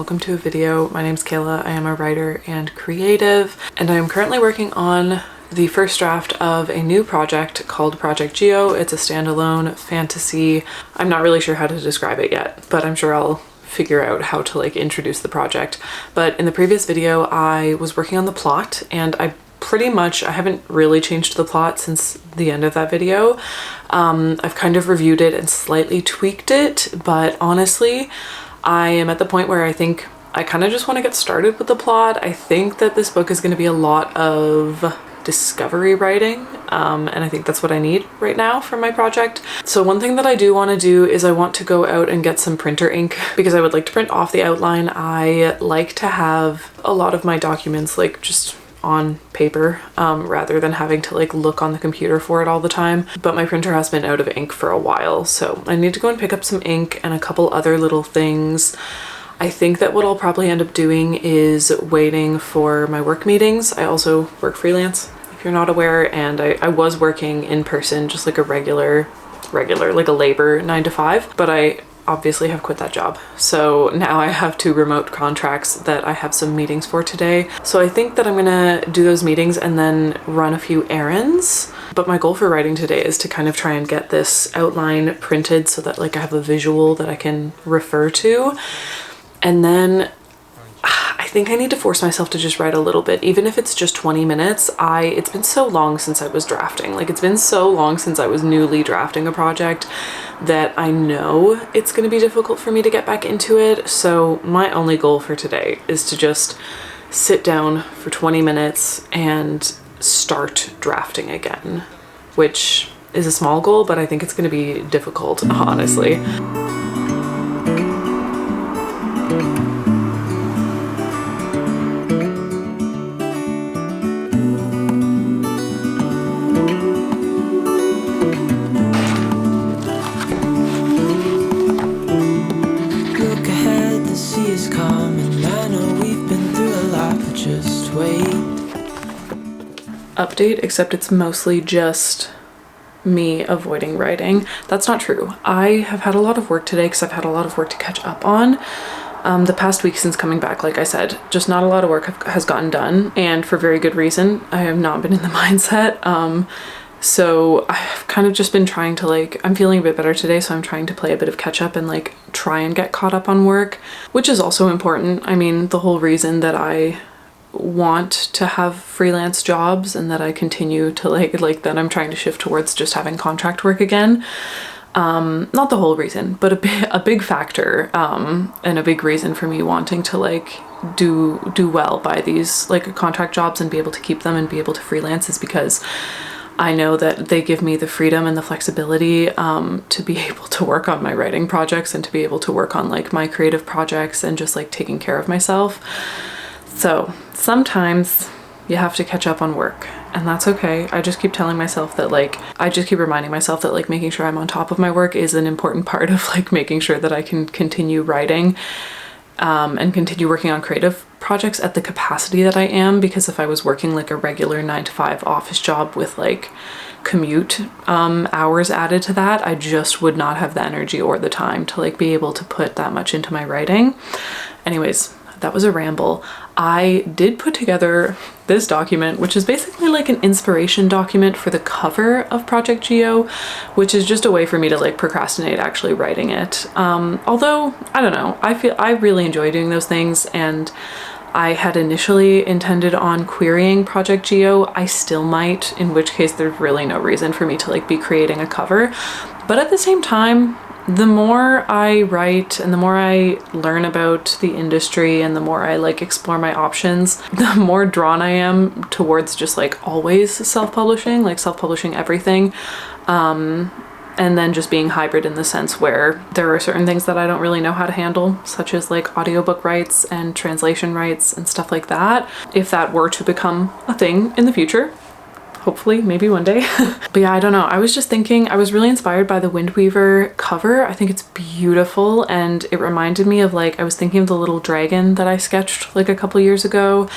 welcome to a video. My name's Kayla. I am a writer and creative, and I am currently working on the first draft of a new project called Project Geo. It's a standalone fantasy. I'm not really sure how to describe it yet, but I'm sure I'll figure out how to introduce the project. But in the previous video, I was working on the plot, and I haven't really changed the plot since the end of that video. I've kind of reviewed it and slightly tweaked it, but honestly, I am at the point where I think I kind of just want to get started with the plot. I think that this book is going to be a lot of discovery writing, and I think that's what I need right now for my project. So one thing that I do want to do is I want to go out and get some printer ink because I would like to print off the outline. I like to have a lot of my documents just on paper rather than having to look on the computer for it all the time, but my printer has been out of ink for a while, so I need to go and pick up some ink and a couple other little things. I think that what I'll probably end up doing is waiting for my work meetings. I also work freelance, if you're not aware, and I was working in person, just a regular a labor 9 to 5, but I obviously have quit that job. So now I have 2 remote contracts that I have some meetings for today. So I think that I'm gonna do those meetings and then run a few errands. But my goal for writing today is to kind of try and get this outline printed so that I have a visual that I can refer to. And then I think I need to force myself to just write a little bit, even if it's just 20 minutes. It's been so long since I was drafting. It's been so long since I was newly drafting a project that I know it's going to be difficult for me to get back into it. So my only goal for today is to just sit down for 20 minutes and start drafting again, which is a small goal, but I think it's going to be difficult, honestly. Update, except it's mostly just me avoiding writing. That's not true. I have had a lot of work today because I've had a lot of work to catch up on. The past week since coming back, like I said, just not a lot of work has gotten done, and for very good reason. I have not been in the mindset. So I've kind of just been trying to I'm feeling a bit better today, so I'm trying to play a bit of catch up and try and get caught up on work, which is also important. I mean, the whole reason that I want to have freelance jobs and that I continue to that I'm trying to shift towards just having contract work again. Not the whole reason, but a big factor, and a big reason for me wanting to do well by these contract jobs and be able to keep them and be able to freelance is because I know that they give me the freedom and the flexibility to be able to work on my writing projects and to be able to work on my creative projects and just taking care of myself. So sometimes you have to catch up on work, and that's okay. I just keep telling myself that I just keep reminding myself that making sure I'm on top of my work is an important part of making sure that I can continue writing and continue working on creative projects at the capacity that I am, because if I was working a regular 9 to 5 office job with commute hours added to that, I just would not have the energy or the time to be able to put that much into my writing. Anyways, that was a ramble. I did put together this document, which is basically an inspiration document for the cover of Project Geo, which is just a way for me to procrastinate actually writing it. Although, I don't know, I really enjoy doing those things, and I had initially intended on querying Project Geo. I still might, in which case there's really no reason for me to be creating a cover. But at the same time, the more I write and the more I learn about the industry and the more I explore my options, the more drawn I am towards just always self-publishing everything. And then just being hybrid in the sense where there are certain things that I don't really know how to handle, such as audiobook rights and translation rights and stuff like that. If that were to become a thing in the future, hopefully, maybe one day. But yeah, I don't know. I was just thinking, I was really inspired by the Windweaver cover. I think it's beautiful, and it reminded me of I was thinking of the little dragon that I sketched a couple years ago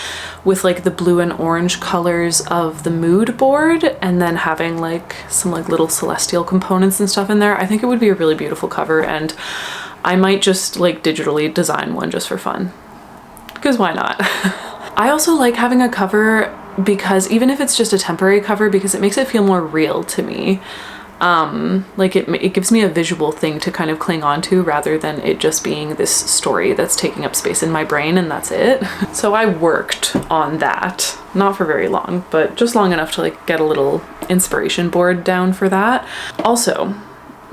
with the blue and orange colors of the mood board, and then having some little celestial components and stuff in there. I think it would be a really beautiful cover, and I might just digitally design one just for fun. because why not? I also like having a cover because even if it's just a temporary cover, because it makes it feel more real to me. Like it gives me a visual thing to kind of cling on to rather than it just being this story that's taking up space in my brain and that's it. So I worked on that, not for very long, but just long enough to like get a little inspiration board down for that. Also,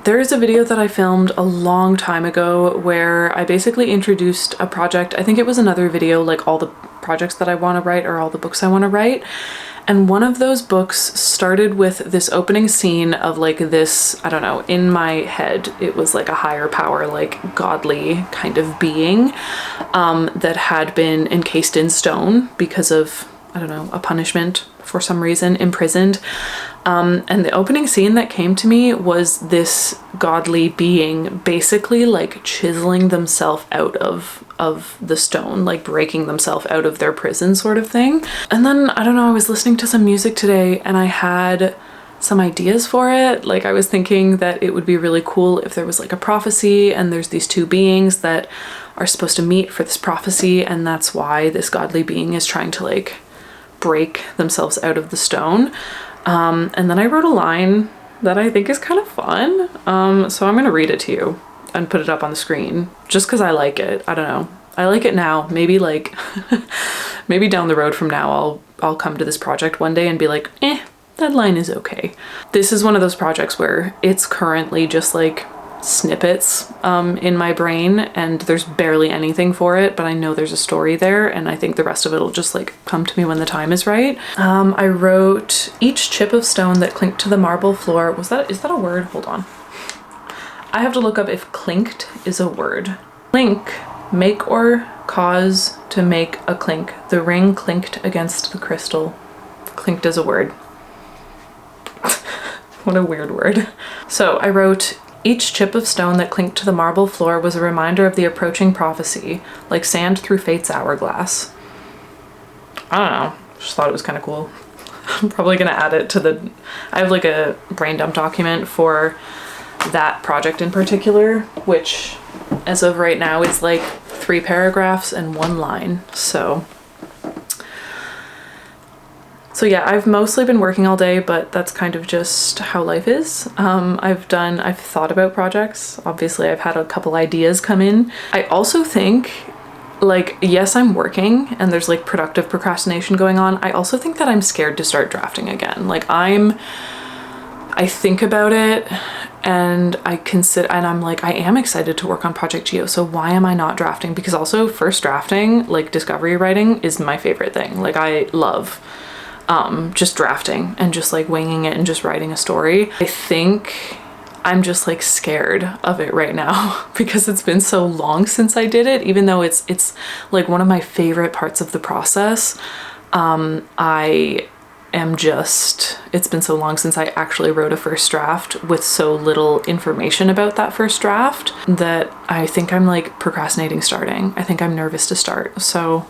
there is a video that I filmed a long time ago where I basically introduced a project. I think it was another video, like all the projects that I want to write or all the books I want to write. And one of those books started with this opening scene of like this, I don't know, in my head, it was like a higher power, like godly kind of being that had been encased in stone because of, I don't know, a punishment for some reason, imprisoned. And the opening scene that came to me was this godly being basically like chiseling themselves out of the stone, like breaking themselves out of their prison sort of thing. And then, I don't know, I was listening to some music today and I had some ideas for it. Like I was thinking that it would be really cool if there was like a prophecy and there's these two beings that are supposed to meet for this prophecy, and that's why this godly being is trying to like break themselves out of the stone. And then I wrote a line that I think is kind of fun. So I'm gonna read it to you and put it up on the screen just because I like it. I don't know. I like it now. Maybe like, maybe down the road from now, I'll come to this project one day and be like, that line is okay. This is one of those projects where it's currently just like snippets in my brain and there's barely anything for it, but I know there's a story there and I think the rest of it will just like come to me when the time is right. I wrote, each chip of stone that clinked to the marble floor, is that a word? Hold on. I have to look up if clinked is a word. Clink, make or cause to make a clink. The ring clinked against the crystal. Clinked is a word. What a weird word. So I wrote, each chip of stone that clinked to the marble floor was a reminder of the approaching prophecy, like sand through fate's hourglass. I don't know, just thought it was kind of cool. I'm probably gonna add it to I have like a brain dump document for that project in particular, which as of right now is like 3 paragraphs and 1 line. So yeah, I've mostly been working all day, but that's kind of just how life is. I've thought about projects. Obviously, I've had a couple ideas come in. I also think, like, yes, I'm working and there's like productive procrastination going on. I also think that I'm scared to start drafting again. Like I think about it and I'm like, I am excited to work on Project Geo, so why am I not drafting? Because also first drafting, like discovery writing, is my favorite thing. Like I love just drafting and just like winging it and just writing a story. I think I'm just like scared of it right now because it's been so long since I did it, even though it's like one of my favorite parts of the process. It's been so long since I actually wrote a first draft with so little information about that first draft that I think I'm like procrastinating starting. I think I'm nervous to start. So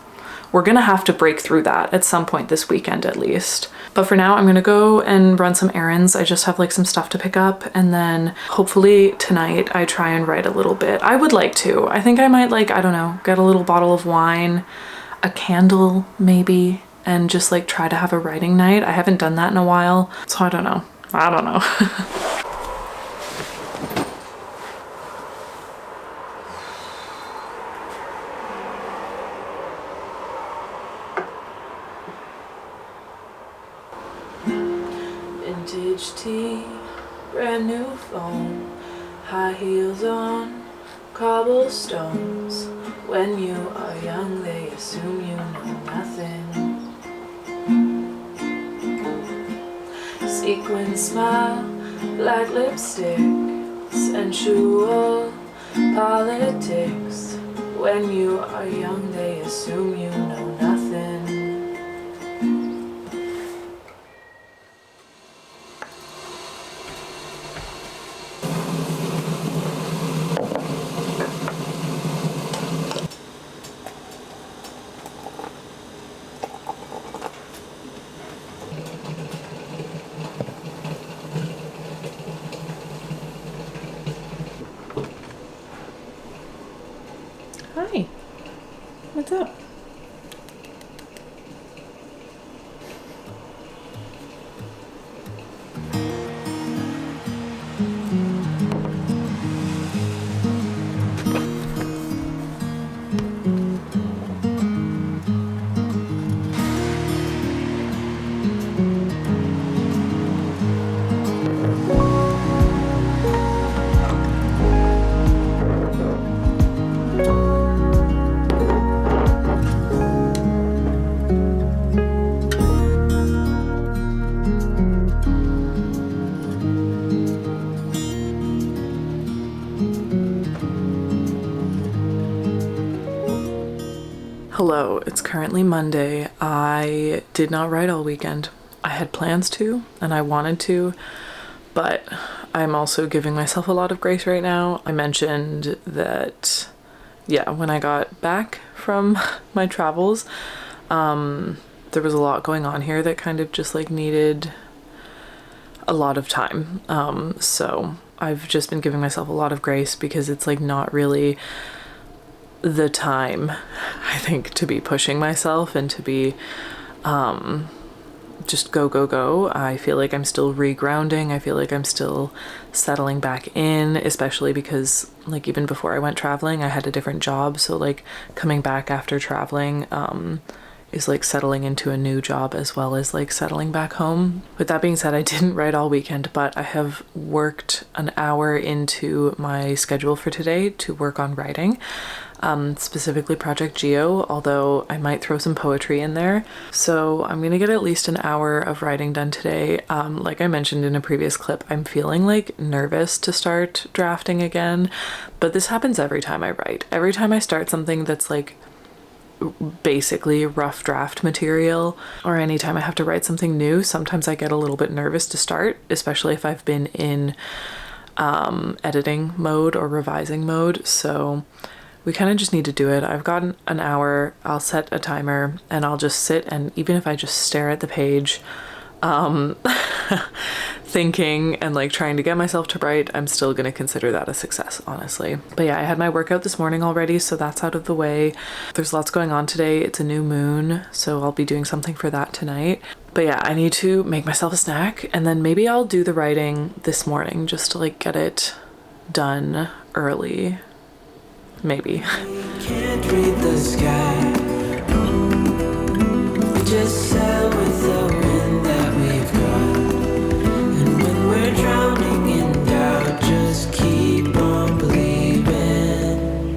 we're gonna have to break through that at some point this weekend at least. But for now, I'm gonna go and run some errands. I just have like some stuff to pick up, and then hopefully tonight I try and write a little bit. I would like to. I think I might like, I don't know, get a little bottle of wine, a candle maybe, and just like try to have a writing night. I haven't done that in a while, so I don't know. Vintage tea, brand new phone, high heels on cobblestones. When you are young, they assume you know nothing. Sequin smile, black lipstick, sensual politics. When you are young, they assume you know nothing. Hi, what's up? Hello, it's currently Monday. I did not write all weekend. I had plans to, and I wanted to, but I'm also giving myself a lot of grace right now. I mentioned that, yeah, when I got back from my travels, there was a lot going on here that kind of just like needed a lot of time. So I've just been giving myself a lot of grace because it's like not really the time, I think, to be pushing myself and to be just go. I feel like I'm still regrounding. I feel like I'm still settling back in, especially because like even before I went traveling, I had a different job. So like coming back after traveling is like settling into a new job as well as like settling back home. With that being said, I didn't write all weekend, but I have worked an hour into my schedule for today to work on writing. Specifically Project Geo, although I might throw some poetry in there. So I'm gonna get at least an hour of writing done today. Like I mentioned in a previous clip, I'm feeling like nervous to start drafting again, but this happens every time I write. Every time I start something that's like basically rough draft material, or anytime I have to write something new, sometimes I get a little bit nervous to start, especially if I've been in editing mode or revising mode. So we kind of just need to do it. I've got an hour, I'll set a timer and I'll just sit, and even if I just stare at the page, thinking and like trying to get myself to write, I'm still gonna consider that a success, honestly. But yeah, I had my workout this morning already, so that's out of the way. There's lots going on today. It's a new moon, so I'll be doing something for that tonight. But yeah, I need to make myself a snack, and then maybe I'll do the writing this morning just to like get it done early. Maybe. Can't read the sky. We just sail with the wind that we've got. And when we're drowning in doubt, just keep on believing.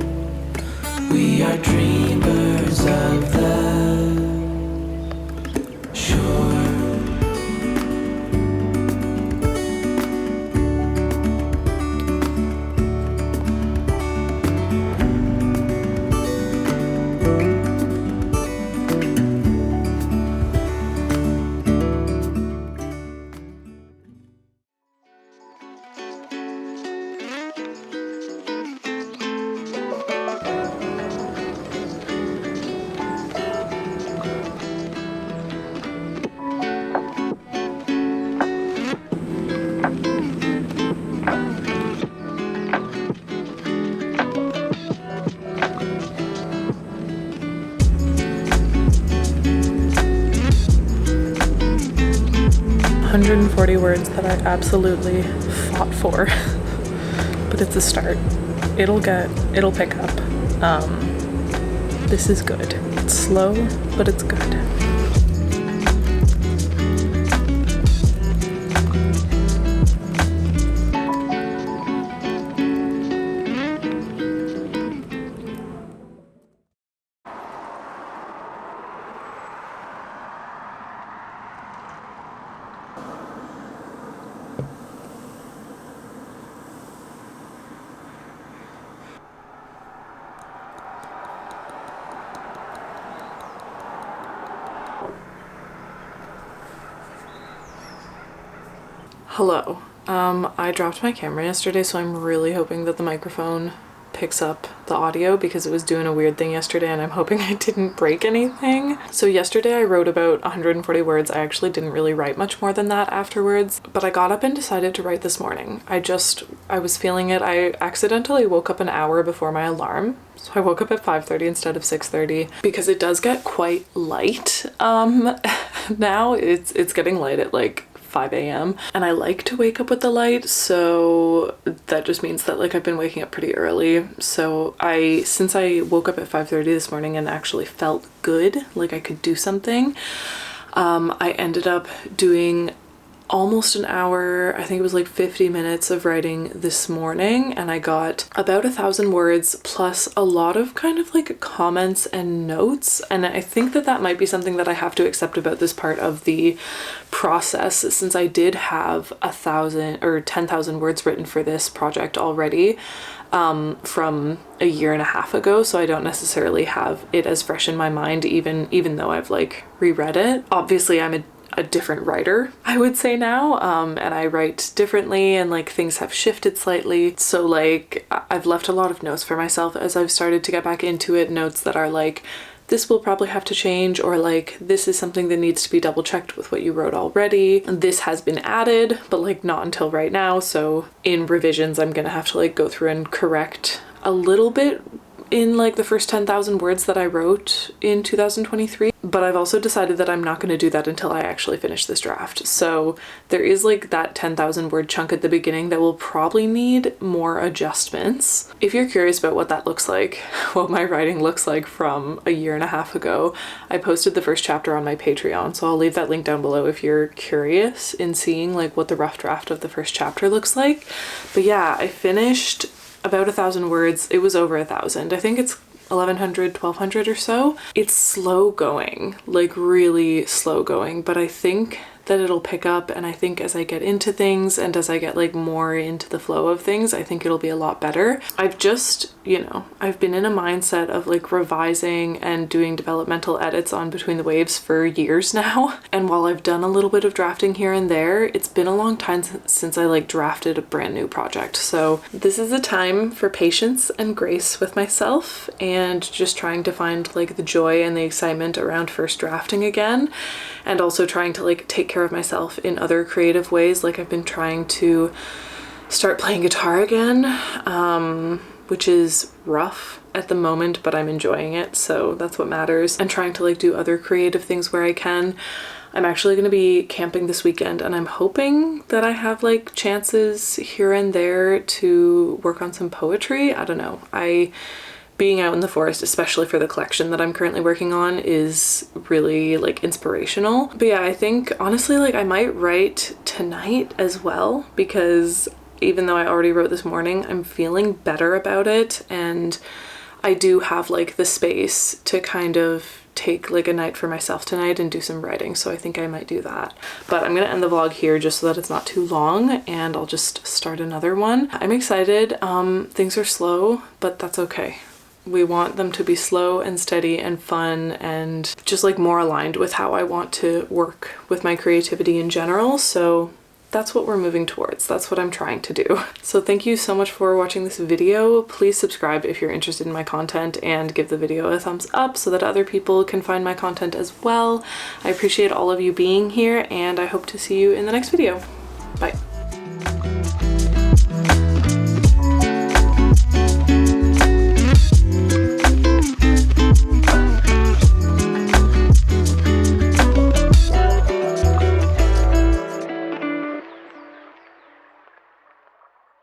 We are dreamers of the shore. 140 words that I absolutely fought for, but it's a start. It'll pick up. This is good. It's slow, but it's good. Hello. I dropped my camera yesterday, so I'm really hoping that the microphone picks up the audio because it was doing a weird thing yesterday, and I'm hoping I didn't break anything. So yesterday I wrote about 140 words. I actually didn't really write much more than that afterwards, but I got up and decided to write this morning. I was feeling it. I accidentally woke up an hour before my alarm. So I woke up at 5:30 instead of 6:30 because it does get quite light. Now it's getting light at like 5 a.m. and I like to wake up with the light, so that just means that like I've been waking up pretty early. So since I woke up at 5:30 this morning and actually felt good, like I could do something, I ended up doing almost an hour, I think it was like 50 minutes of writing this morning, and I got about 1,000 words plus a lot of kind of like comments and notes. And I think that that might be something that I have to accept about this part of the process, since I did have 1,000 or 10,000 words written for this project already from a year and a half ago, so I don't necessarily have it as fresh in my mind, even though I've like reread it. Obviously I'm a different writer, I would say now, and I write differently, and like things have shifted slightly, so like I've left a lot of notes for myself as I've started to get back into it, notes that are like, this will probably have to change, or like, this is something that needs to be double checked with what you wrote already. This has been added, but like not until right now, so in revisions I'm gonna have to like go through and correct a little bit in like the first 10,000 words that I wrote in 2023, but I've also decided that I'm not going to do that until I actually finish this draft. So there is like that 10,000 word chunk at the beginning that will probably need more adjustments. If you're curious about what that looks like, what my writing looks like from a year and a half ago, I posted the first chapter on my Patreon, so I'll leave that link down below if you're curious in seeing like what the rough draft of the first chapter looks like. But yeah, I finished about 1,000 words. It was over 1,000. I think it's 1,100, 1,200 or so. It's slow going, like really slow going, but I think that it'll pick up, and I think as I get into things and as I get like more into the flow of things, I think it'll be a lot better. I've just, you know, I've been in a mindset of like revising and doing developmental edits on Between the Waves for years now, and while I've done a little bit of drafting here and there, it's been a long time since I like drafted a brand new project. So this is a time for patience and grace with myself, and just trying to find like the joy and the excitement around first drafting again, and also trying to like take care of myself in other creative ways. Like I've been trying to start playing guitar again, which is rough at the moment, but I'm enjoying it, so that's what matters, and trying to like do other creative things where I can. I'm actually going to be camping this weekend, and I'm hoping that I have like chances here and there to work on some poetry. I don't know. Being out in the forest, especially for the collection that I'm currently working on, is really like inspirational. But yeah, I think honestly like I might write tonight as well, because even though I already wrote this morning, I'm feeling better about it, and I do have like the space to kind of take like a night for myself tonight and do some writing, so I think I might do that. But I'm gonna end the vlog here just so that it's not too long, and I'll just start another one. I'm excited. Things are slow, but that's okay. We want them to be slow and steady and fun, and just like more aligned with how I want to work with my creativity in general. So that's what we're moving towards. That's what I'm trying to do. So thank you so much for watching this video. Please subscribe if you're interested in my content, and give the video a thumbs up so that other people can find my content as well. I appreciate all of you being here, and I hope to see you in the next video. Bye.